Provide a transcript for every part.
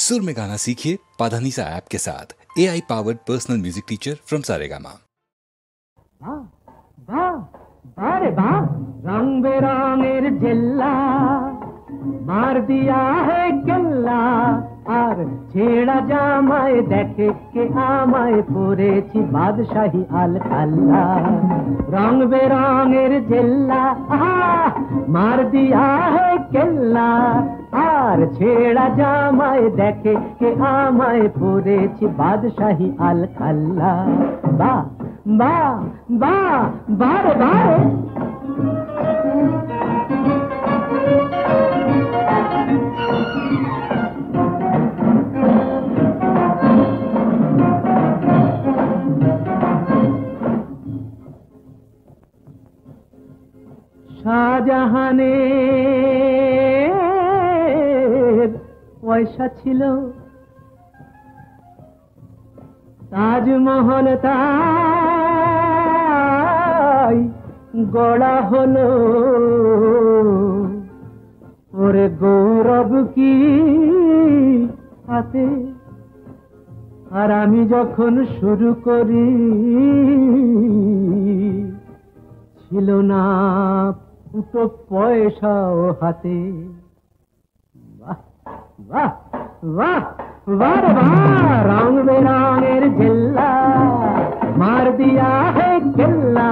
सुर में गाना सीखिए पाधानीसा ऐप के साथ। AI powered personal music teacher from Saregama. बारे बा रंग बेरंगेर जिल्ला मार दिया है केल्ला আর ছেঁড়া জামায় দেখে কে আমায় পরেছি বাদশাহী আল কাল্লা রং বেরঙের জেল্লা মার দিয়া হে কেল্লা আর ছেঁড়া জামায় দেখে কে আমায় পরেছি বাদশাহী আল কাল্লা বা বা বা বারে বারে শাহজাহানের পয়সা ছিল তাজমহল তাই গড়া হলো ওরে গৌরব কি হাতে আর আমি যখন শুরু করি ছিল না ফুটো পয়সাও হাতে বাহ বাহ বাহ বাহ রং বেরঙের জেল্লা মার দিয়া হে কেল্লা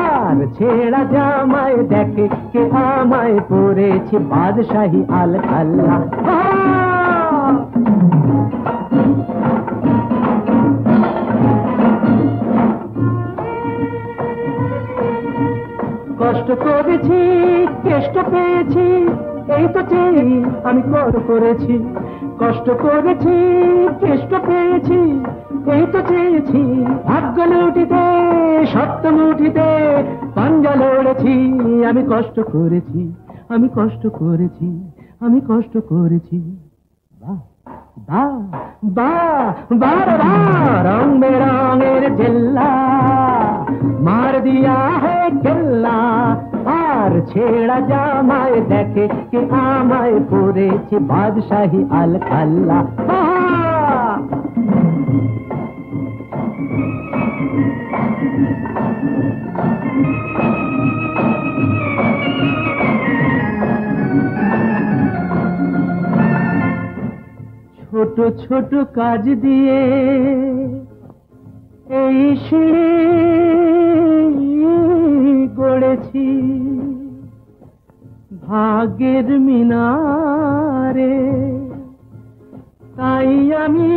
আর ছেঁড়া জামায় দেখে কে আমায় পরেছি বাদশাহী আল কাল্লা কষ্ট করেছি কেষ্ট পেয়েছি এই তো চেয়ে আমি করেছি কষ্ট করেছি কেষ্ট পেয়েছি এই তো চেয়েছি ভাগ্য লুটিতে সত্য মুঠিতে পাঞ্জা লড়েছি আমি কষ্ট করেছি আমি কষ্ট করেছি আমি কষ্ট করেছি বাহ বাহ বাহ বাহ রং বেরঙের জেল্লা মার দিয়া হে কেল্লা আর ছেঁড়া জামায় দেখে কে আমায় পরেছি বাদশাহী আল কাল্লা ছোট ছোট কাজ দিয়ে এই গড়েছি ভাগ্যের মিনারে তাই আমি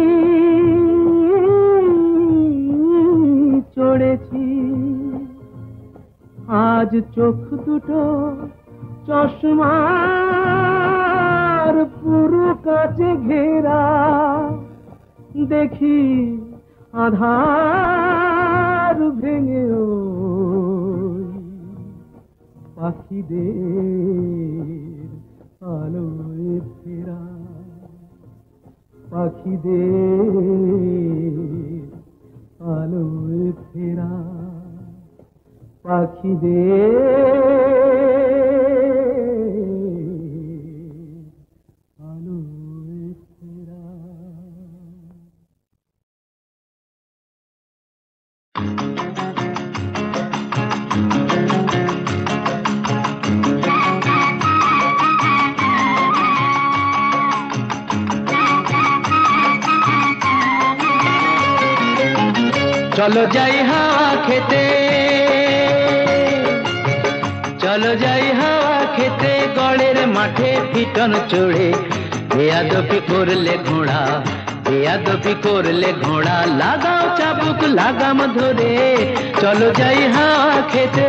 চড়েছি আজ চোখ দুটো চশমার পুরো কাছে ঘেরা দেখি আধার ভেঙে পাখিদের আলোয় ফেরা পাখিদের আলোয় ফেরা পাখিদের আলোয় ফেরা। চলো যাই হাওয়া খেতে চলো যাই হাওয়া খেতে গড়ের মাঠে পিটন চড়ে বেয়াদবি করলে ঘোড়া বেয়াদবি করলে ঘোড়া লাগাও চাবুক লাগাম ধরে চলো যাই হাওয়া খেতে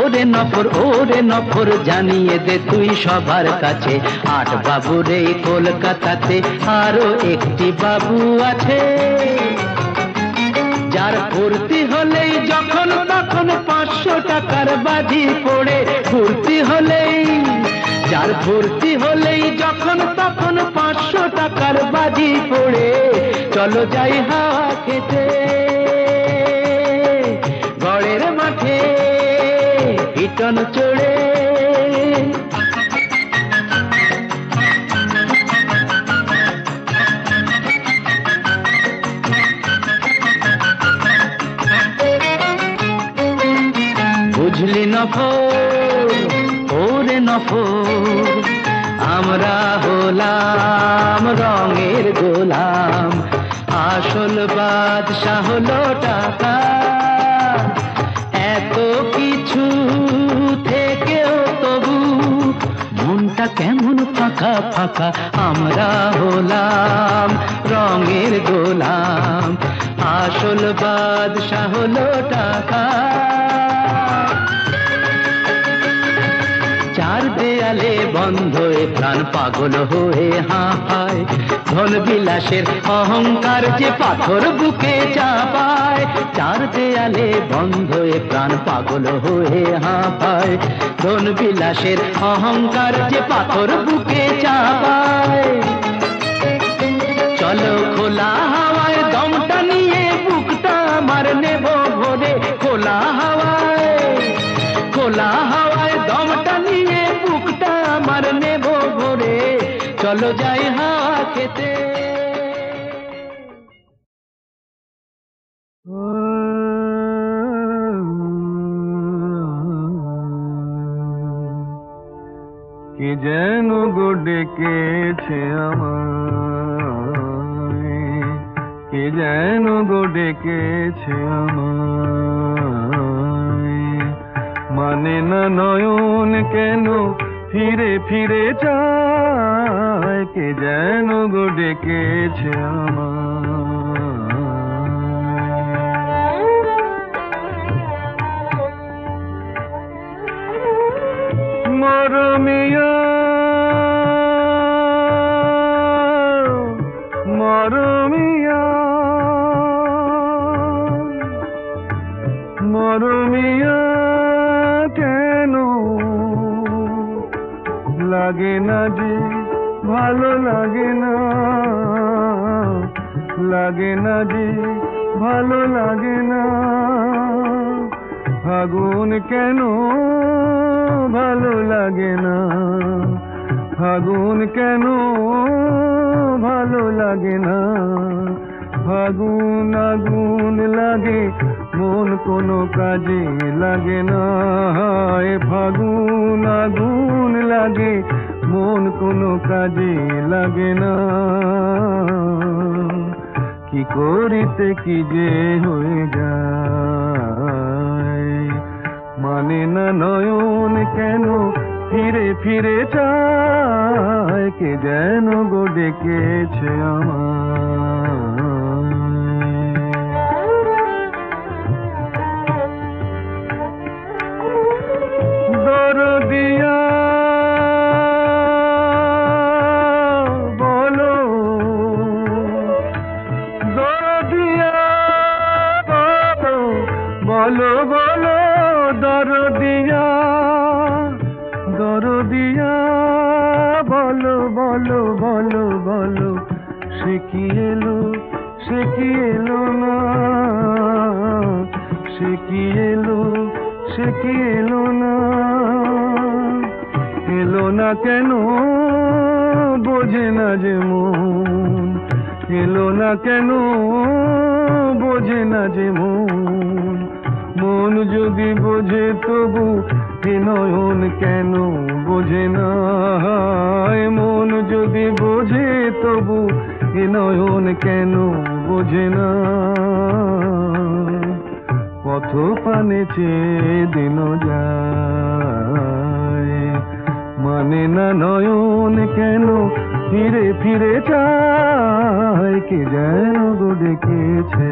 ওরে নফর ওরে নফর জানিয়ে দে তুই সবার কাছে আট বাবুর এই কলকাতাতে আরো একটি বাবু আছে যার ফুর্তি হলেই যখন তখন 500 টাকার বাজি পড়ে ফুর্তি হলেই যার ফুর্তি হলেই যখন তখন 500 টাকার বাজি পড়ে চলো যাই হাওয়া খেতে গড়ের মাঠে পিটন চড়ে বুঝলি নফর ওরে নফর আমরা হলাম রঙের গোলাম আসল বাদশা হলো টাকা এত কিছু থেকেও তবু মনটা কেমন ফাঁকা ফাঁকা আমরা হলাম রঙের গোলাম আসল বাদশা হলো টাকা চার দেয়ালে বন্ধ এ প্রাণ পাগল হয়ে হাঁপায় ধন বিলাসের অহংকার যে পাথর বুকে চাপায় চার দেয়ালে বন্ধ এ প্রাণ পাগল হয়ে হাঁপায় ধন বিলাসের অহংকার যে পাথর বুকে চাপায় চলো খোলা হাওয়ায় দমটা নিয়ে বুকটা আমার নেব ভরে খোলা হাওয়ায় দমটা নিয়ে বুকটা আমার নেব ভরে চলো যাই হাওয়া খেতে কি যেন গো ডেকেছে আমায় কি যেন গো ডেকেছে আমায় মানে না নয়ন কেন ফিরে ফিরে চায় কে যেন গো ডেকেছে আমায় মরমিয়া মরমিয়া মরমিয়া কেন লাগে না যে ভালো লাগে না লাগে না যে ভালো লাগে না ফাগুন কেন ভালো লাগে না ফাগুন কেন ভালো লাগে না ফাগুন আগুন লাগে মন কোনো কাজে লাগে না ফাগুন আগুন লাগে মন কোনো কাজে লাগে না কি করিতে কি যে হয়ে যায় মানে না নয়ন কেন ফিরে ফিরে চায় কে যেন গো ডেকেছে আমায় দরদিয়া বলো দরদিয়া বলো বলো দরদিয়া দরদিয়া বলো বলো বলো বলো সে কি এলো না সে কি এলো না এলো না কেন বোঝে না যে মন এলো না কেন বোঝে না যে মন মন যদি বোঝে তবু এ নয়ন কেন বোঝে না মন যদি বোঝে তবু এ নয়ন কেন বোঝে না পথ পানে চেয়ে দিন যায় মানে না নয়ন কেন ফিরে ফিরে চায় কে যেন গো ডেকেছে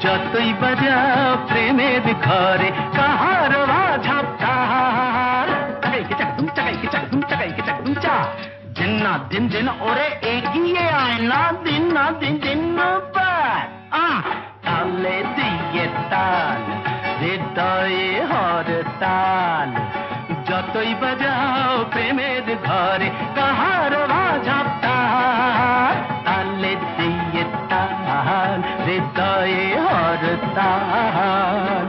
যতই বাজাও প্রেমের ঘরে কাহার ঝাপটার দিন না দিন দিন ওরে এগিয়ে আয় না দিন দিন তালে দিয়ে তাল হৃদয়ে হর তাল যতই বাজাও প্রেমের ঘরে কাহার ঝাপটার তালে দিয়ে তাল হৃদয়ে হর তাল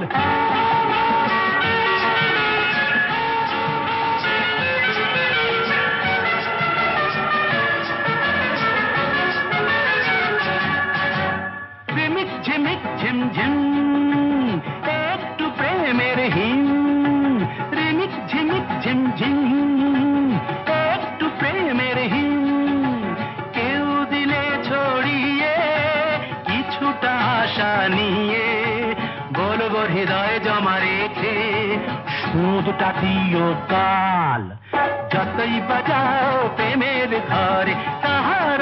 ঝিমিক ঝিমঝিম একটু প্রেমের হিম রিমিক ঝিমিক ঝিমঝিম একটু প্রেমের হিম কেউ দিলে ছড়িয়ে কিছুটা আশা নিয়ে বলবো হৃদয় জমা রেখে সুদটা দিও কাল যতই বাজাও প্রেমের ঘরে তাহার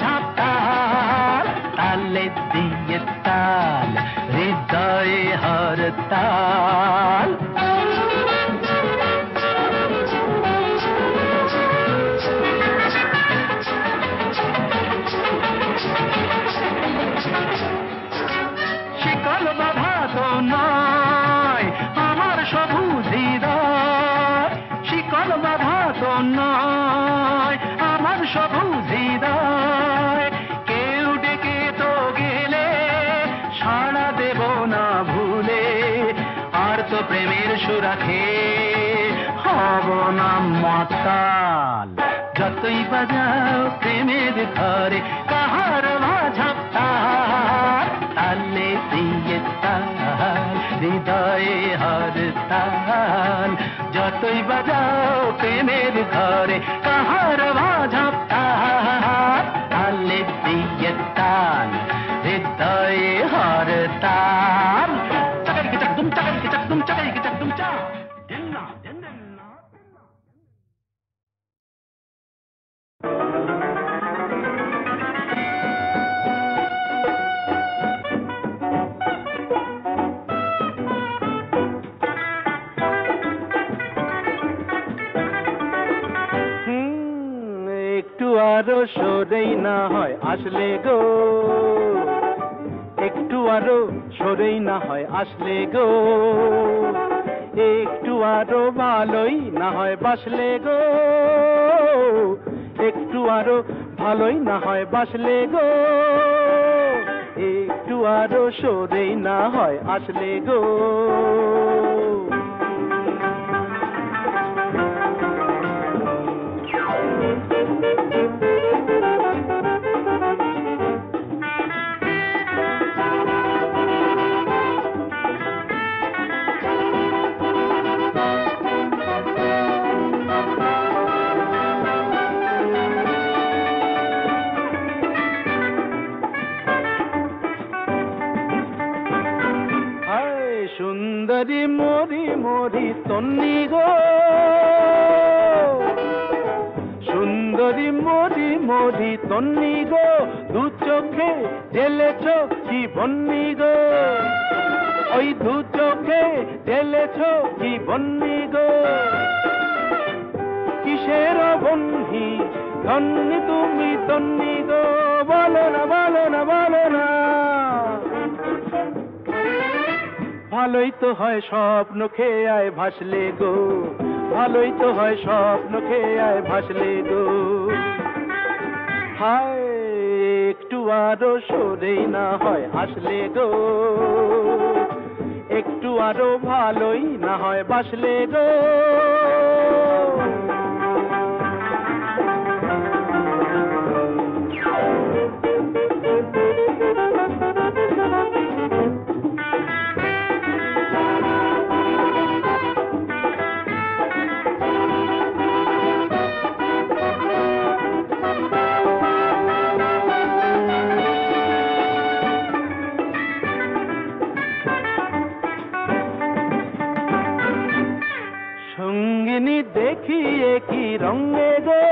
ঝাপটার তালে দিয়ে তাল হৃদয়ে হর তাল শিকল বাধা তো নয় আমার সবুজ হৃদয় শিকল বাধা তো নয় আমার সবুজ হৃদয় কেউ ডেকে তো গেলে সাড়া দেব না ভুলে আর তো প্রেমের সুরাখে হব না মাতাল যতই বাজাও প্রেমের ঘরে কাহার ঝাপটার তালে দিয়ে তাল হৃদয়ে হর তাল যতই বাজাও প্রেমের ঘরে কাহার ঝাপটার তালে দিয়ে তাল হৃদয়ে হর তাল চাকাইকে চাকদুম চাকাইকে চাকদুম চাকাইকে চাকদুম চা দিন্না দিন্না একটু আরো সরেই না হয় আসলে গো একটু আরো সরেই না হয় আসলে গো একটু আরো ভালোই না হয় বাসলে গো একটু আরো ভালোই না হয় বাসলে গো একটু আরো সরেই না হয় আসলে গো সুন্দরী মরি মরি তন্নি গো সুন্দরী মরি মরি তন্নি গো দু চোখে ঢেলেছ কি বন্নি গো ওই দু চোখে ঢেলেছ কি বন্নি গো কিসের বন্ধি ধন্যি তুমি তন্নি গো বলো না বলো না বলো না ভালোই তো হয় স্বপ্ন খেয়ে আয় ভাসলে গো ভালোই তো হয় স্বপ্ন খেয়ে আয় ভাসলে গো হায় একটু আরো সরেই না হয় আসলে গো একটু আরো ভালোই না হয় বাসলে গো দেখিয়ে কি রঙে গো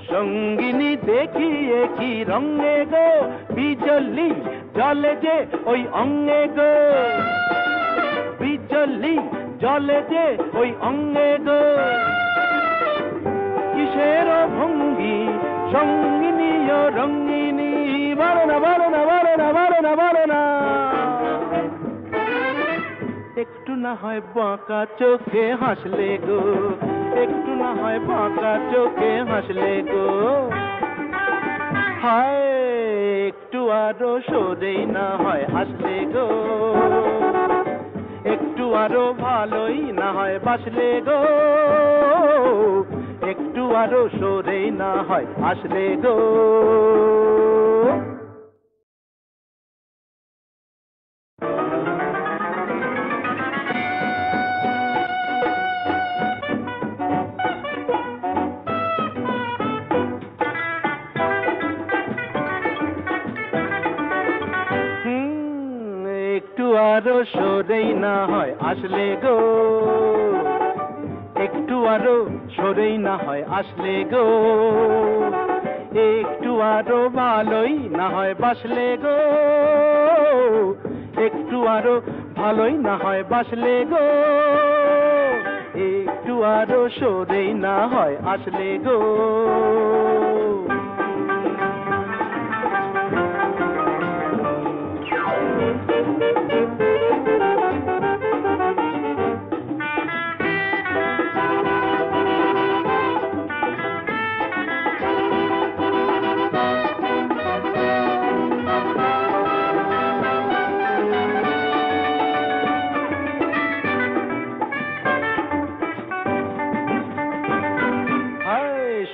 সঙ্গিনী দেখিয়ে কি রঙে গো বীজ বিজলি জলে যে ওই অঙ্গে গো বিজলি জলে যে ওই অঙ্গে গো কিসের ভঙ্গি সঙ্গিনী ও রঙ্গিনী বলো না বলো না বলো না বলো না বলো না একটু না হয় বাঁকা চোখে হাসলে গো একটু না হয় বাঁকা চোখে হাসলে গো হায় একটু আরো সোজেই না হয় হাসলে গো একটু আরো ভালোই না হয় বাসলে গো একটু আরো সরেই না হয় আসলে গো একটু আরো সরেই না হয় আসলে গো একটু আরো সরেই না হয় আসলে গো একটু আরো ভালোই না হয় বাসলে গো একটু আরো ভালোই না হয় বাসলে গো একটু আরো সরেই না হয় আসলে গো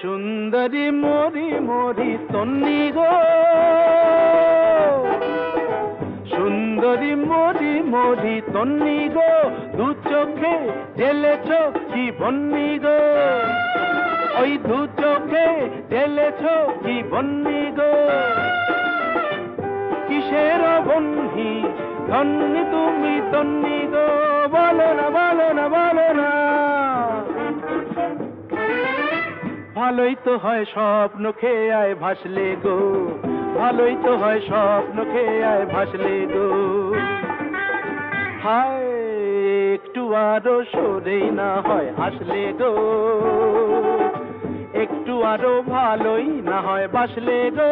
সুন্দরী মরি মরি তন্নি গো সুন্দরী মরি মরি তন্নি গো দু চোখে ঢেলেছ কি বন্নি গো ওই দু চোখে ঢেলেছ কি বন্নি গো কিসের বন্ধি ধন্যি তুমি তন্নি গো বলো না বলো না বলো না ভালোই তো হয় স্বপ্ন খেয়ে আয় ভাসলে গো ভালোই তো হয় স্বপ্ন খেয়ে আয় ভাসলে গো হায় একটু আরো সরেই না হয় আসলে গো একটু আরো ভালোই না হয় বাসলে গো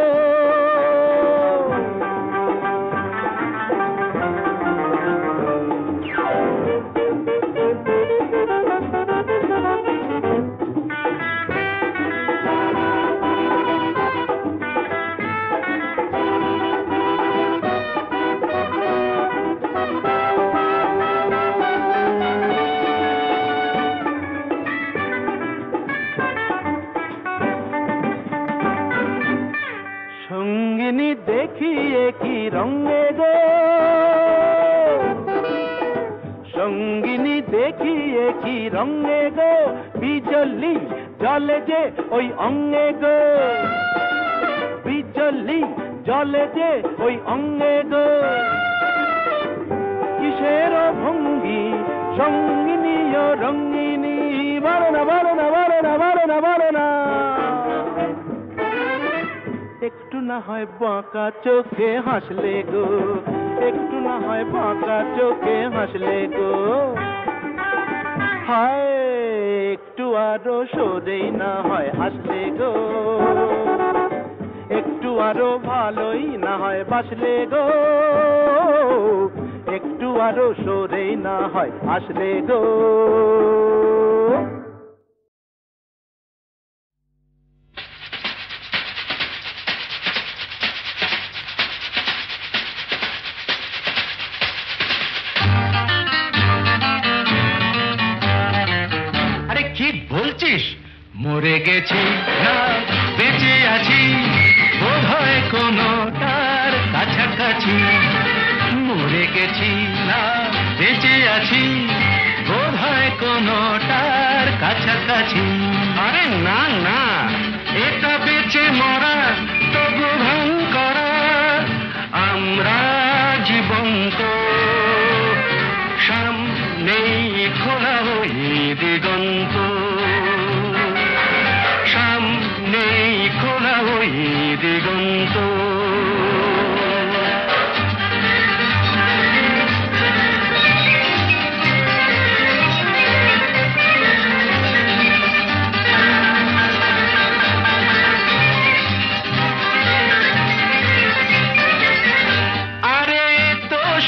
সঙ্গিনী দেখিয়ে কি রঙে গো সঙ্গিনী দেখিয়ে কি রঙে গো বিজলি জলে যে ওই অঙ্গে গো বিজলি জলে যে ওই অঙ্গে গো কিসের ভঙ্গি সঙ্গিনী ও রঙ্গিনী বলো না বলো না বলো না বলো না বলো না একটু না হয় বাঁকা চোখে হাসলে গো একটু না হয় বাঁকা চোখে হাসলে গো হায় একটু আরো সোজেই না হয় হাসলে গো একটু আরো ভালোই না হয় বাসলে গো একটু আরো সরেই না হয় আসলে গো মরে গেছি না বেঁচে আছি বোধ হয় কোনো তার কাছাকাছি মরে গেছি না বেঁচে আছি বোধ হয় কোনো তার কাছাকাছি আরে না না এটা বেঁচে মরা তবু ভাঙ করা আমরা জীবন্ত সামনেই খোলা ওই দিগন্ত সামনেই খোলা ওই দিগন্ত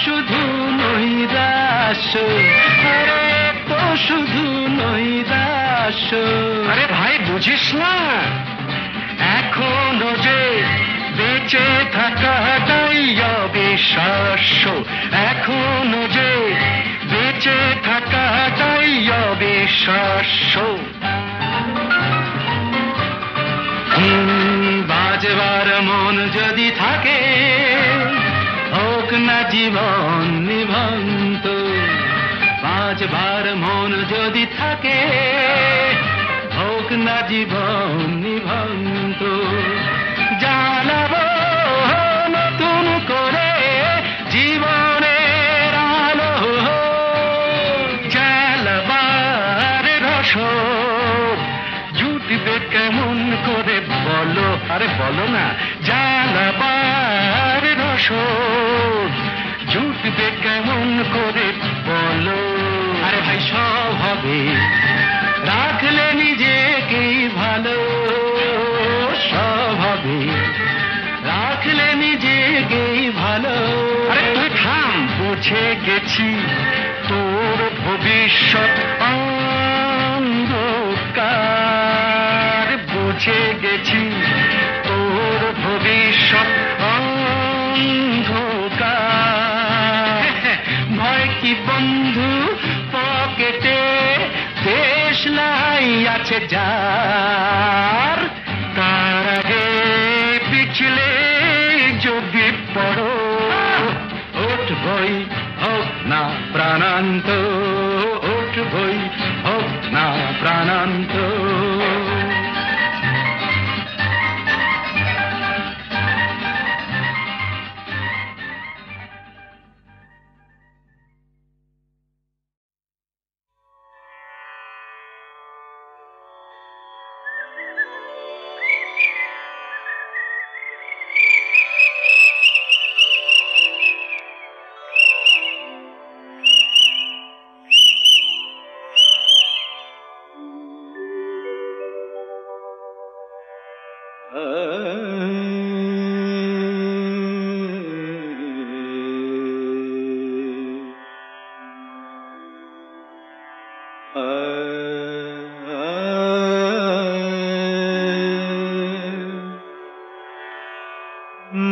শুধু নৈরাশ্য, আরে তো শুধু নৈরাশ্য। আরে ভাই বুঝিস না, এখনো যে বেঁচে থাকাটাই অবিশ্বাস্য, এখনো যে বেঁচে থাকাটাই অবিশ্বাস্য। বাজবার মন যদি থাকে, হোক না জীবন নিভন্ত। বাজবার মন যদি থাকে, হোক না জীবন নিভন্ত। জ্বালাবো নতুন করে জীবনের আলো, জ্বালাবার রসদ জুটবে কেমন করে বলো, আরে বলো না। জ্বালাবার রসদ জুটবে কেমন করে বলো। আরে ভাই সব হবে, রাখলে নিজেকেই ভালো, সব হবে, রাখলে নিজেকেই ভালো। আরে তুই থাম, বুঝে গেছি তোর ভবিষ্যৎ অন্ধকার, বুঝে গেছি তোর ভবিষ্যৎ অন্ধকার। ভয় কি বন্ধু পকেটে, দেশলাই আছে যার, তার আগে পিছলে যদি পড়ো, উঠবই হোক না প্রাণান্ত, উঠবই হোক না প্রাণান্ত।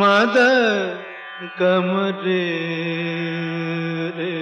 मदद कमरे रे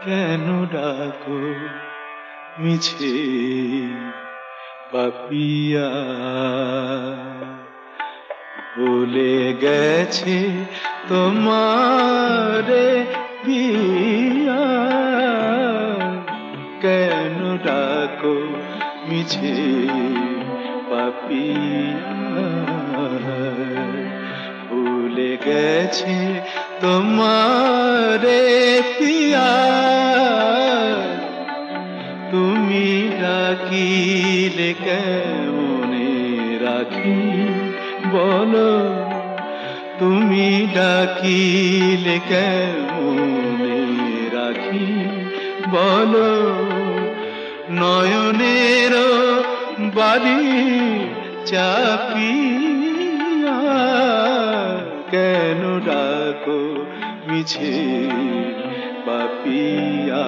কেন ডাকো মিছে পাপিয়া, ভুলে গেছে তোমারে পিয়া। কেন ডাকো মিছে পাপিয়া, ভুলে গেছে তোমারে পিয়া। তুমি ডাকিলে কেমনে রাখি বলো, তুমি ডাকিলে কেমনে রাখি বলো। নয়নের বাড়ি চাপিয়া, কেন ডাকো মিছে পাপিয়া।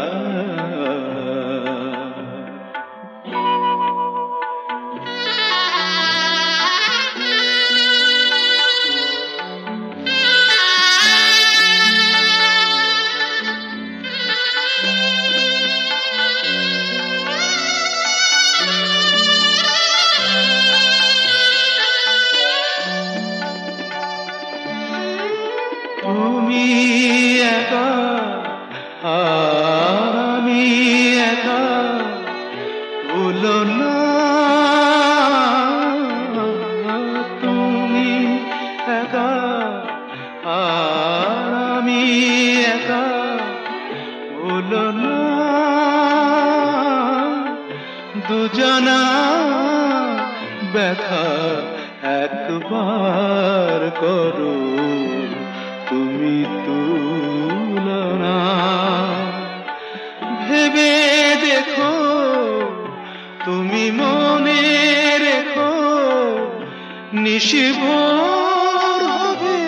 তুমি একা হলো না দুজনা ব্যথা একবার করো তুমি তুলনা ভেবে দেখো তুমি মনে রেখো নিশিভোর হবে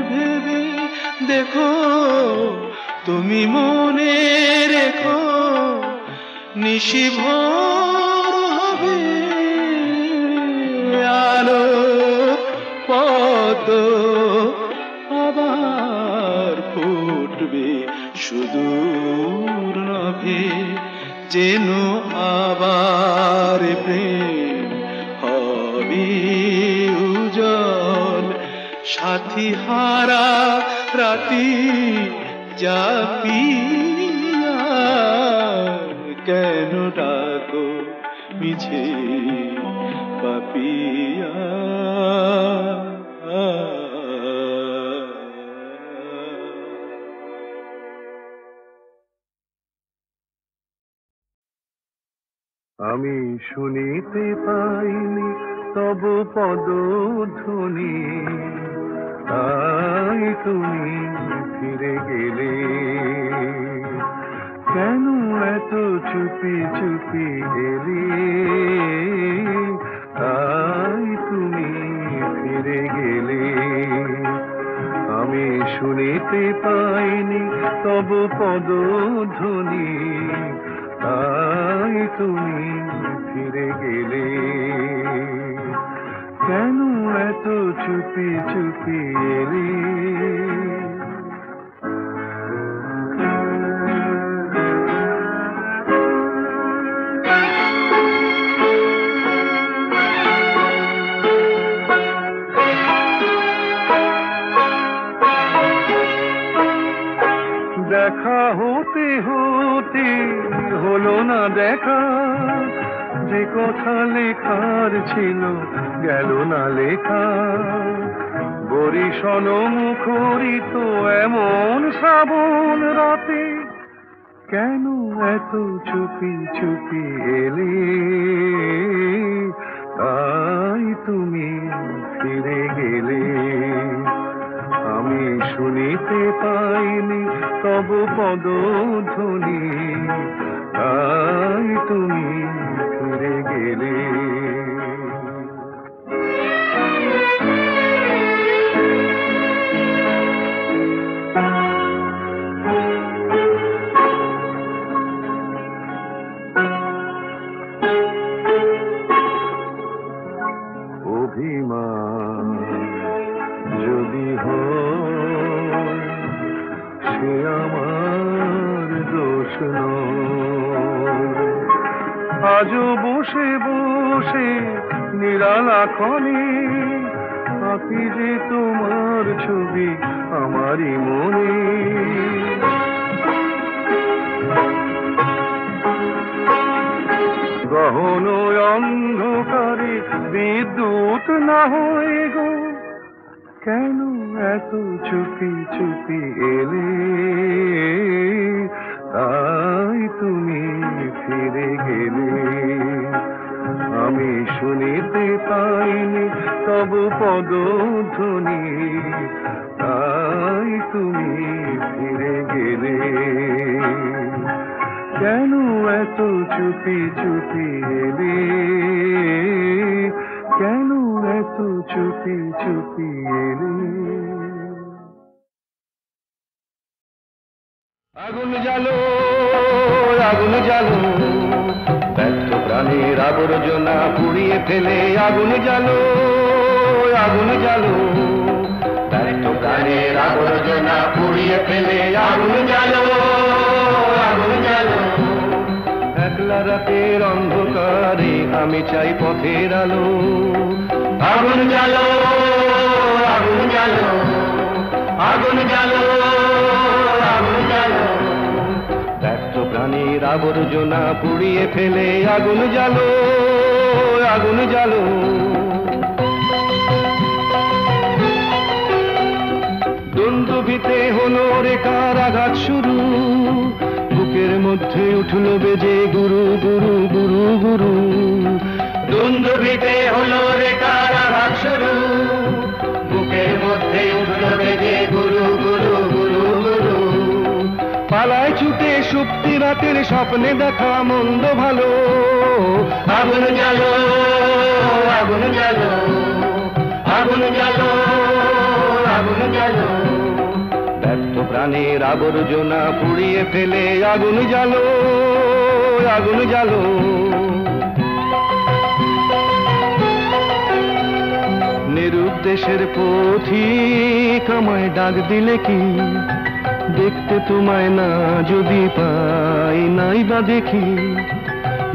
ভেবে দেখো তুমি মনে রেখো নিশিভোর হবে আলো পদ্ম আবার ফুটবে সুদূর নভে যেন আবার প্রেম হবে উজ্জ্বল সাথী হারা রাতি জাপিয়া কেন ডাকো মিছে পাপিয়া আমি শুনিতে পাইনি তব পদধ্বনি তাই তুমি ফিরে গেলে কেন এত চুপি চুপি এলে তাই তুমি ফিরে গেলে আমি শুনিতে পাইনি তব পদধ্বনি তাই তুমি ফিরে গেলে কেন এত চুপি চুপি এলে দেখা হতে হতে হলো না দেখা যে কথা লেখার ছিল গেল না লেখা বরিশন মুখরিত এমন শ্রাবণ রাতে কেন এত চুপি চুপি এলে তাই তুমি ফিরে গেলে আমি শুনিতে পাইনি তব পদধ্বনি তাই তুমি ফিরে গেলে অভিমান যদি হয় সে আমার দোষ নয় আজও বসে বসে নিরালাখনে আঁকি যে তোমার ছবি আমারই মনে গহন অন্ধকারে বিদ্যুৎ না হয়ে গো কেন এত চুপি চুপি এলে তাই তুমি ফিরে গেলে আমি শুনিতে পাইনি তব পদধ্বনি তাই তুমি ফিরে গেলে কেন এত চুপি চুপি এলে কেন এত চুপি চুপি এলে আগুন জ্বালো ব্যর্থ প্রাণের আবর্জনা পুড়িয়ে ফেলে আগুন জ্বালো ব্যর্থ প্রাণের আবর্জনা পুড়িয়ে ফেলে আগুন জ্বালো একলা রাতের অন্ধকারে আমি চাই পথের আলো আগুন জ্বালো ব্যর্থ প্রাণীর আবর্জনা পুড়িয়ে ফেলে আগুন জ্বালো দুন্দুভি ভিতে হলো রে কার আঘাত শুরু, বুকের মধ্যে উঠলো বেজে গুরু গুরু গুরু গুরু। দুন্দুভিতে হলো রে কার আঘাত শুরু, বুকের মধ্যে উঠলো বেজে গুরু গুরু গুরু গুরু। পালায় ছুটে সুপ্তি রাতের স্বপ্নে দেখা মন্দ ভালো, আগুন জ্বালো আগুন জ্বালো আগুন জ্বালো আগুন জ্বালো। ব্যর্থ প্রাণের আবর্জনা পুড়িয়ে ফেলে আগুন জ্বালো আগুন জ্বালো। নিরুদ্দেশের পথিক আমায় ডাক দিলে কি, দেখতে তোমায় না যদি পাই নাই বা দেখি।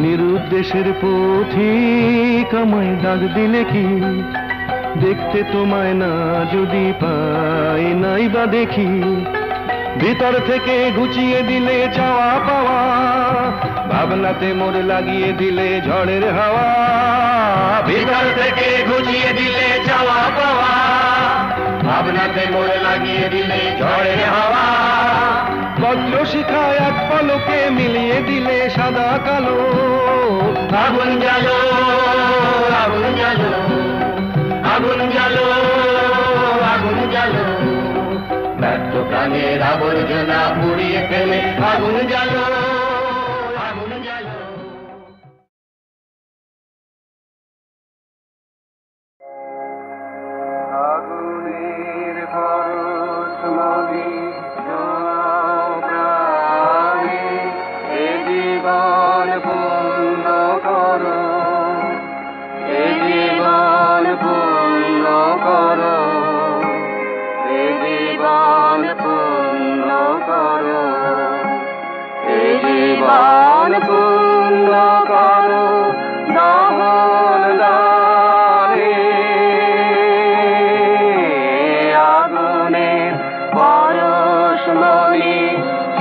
নিরুদ্দেশের পথিক আমায় ডাক দিলে কি, দেখতে তোমায় না যদি পাই নাই বা দেখি। ভিতর থেকে ঘুচিয়ে দিলে চাওয়া পাওয়া, ভাবনাতে মোর লাগিয়ে দিলে ঝড়ের হাওয়া। ভিতর থেকে ঘুচিয়ে দিলে চাওয়া পাওয়া, ভাবনাতে মোর লাগিয়ে দিলে ঝড়ের হাওয়া। বজ্র শিখা এক পলকে মিলিয়ে দিলে সাদা কালো, আগুন জ্বালো আগুন জ্বালো আগুন জ্বালো আগুন জ্বালো। ব্যর্থ প্রাণের আবর্জনা পুড়িয়ে ফেলে আগুন জ্বালো আগুন জ্বালো। আগুনের পরশমণি প্রাণে এ জীবন পূর্ণ করো, এ জীবন পূর্ণ করো, এ জীবন পূর্ণ করো, এ জীবন পূর্ণ করো। দহন দানে আগুনের পরশমণি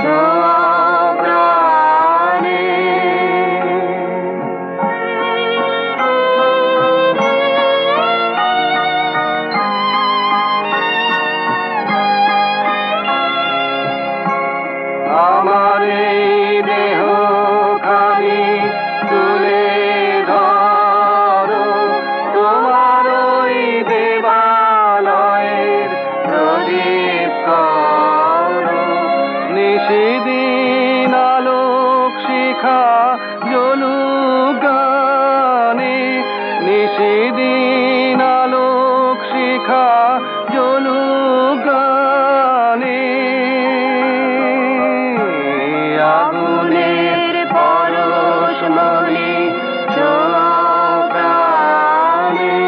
ছোঁয়া প্রাণে। আমার এই দেহ খানি তুলে ধরো, তোমার ওই দেবালয়ের প্রদীপ করো। নিশিদিন আলোক শিখা জ্বলুক গানে, নিশিদিন আলোক শিখা জ্বলুক গানে। আগুনের পরশমণি ছোঁয়া প্রাণে।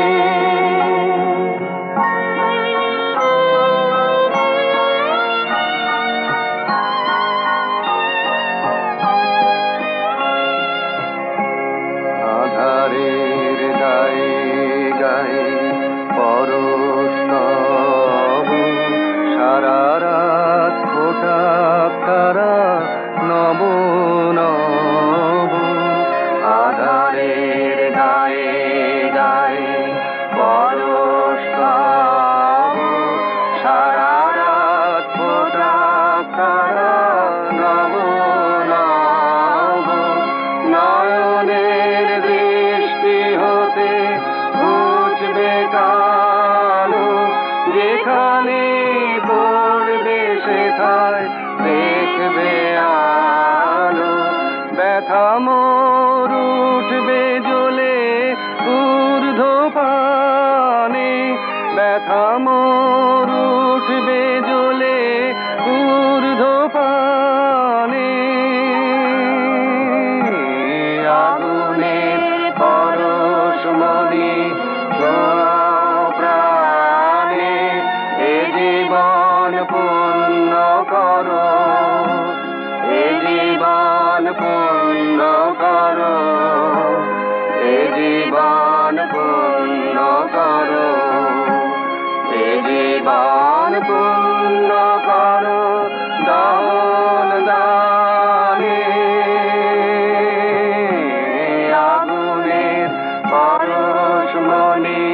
আধারের গায়ে গায়ে পরশ নব, সারা রাত ফোটা তারা নব নব। আধারের গায়ে গায়ে পরশ নব, সারা রাত ফোটা তারা নব নব। নয়নের দৃষ্টি হতে ঘুচবে কালো, যেখানে পড়বে সেথায় দেখবে আলো। ব্যথা মোর উঠবে জ্বলে ঊর্ধ্বপানে, ব্যথা মোর উঠবে জ্বলে ঊর্ধ্বপানে। আগুনের পরশমণি ছোঁয়া প্রাণে, এ জীবন পূর্ণ করো, এ জীবন পূর্ণ করো, এ জীবন পূর্ণ করো, এ জীবন পূর্ণ করো। দহন দানে আগুনের পরশমণি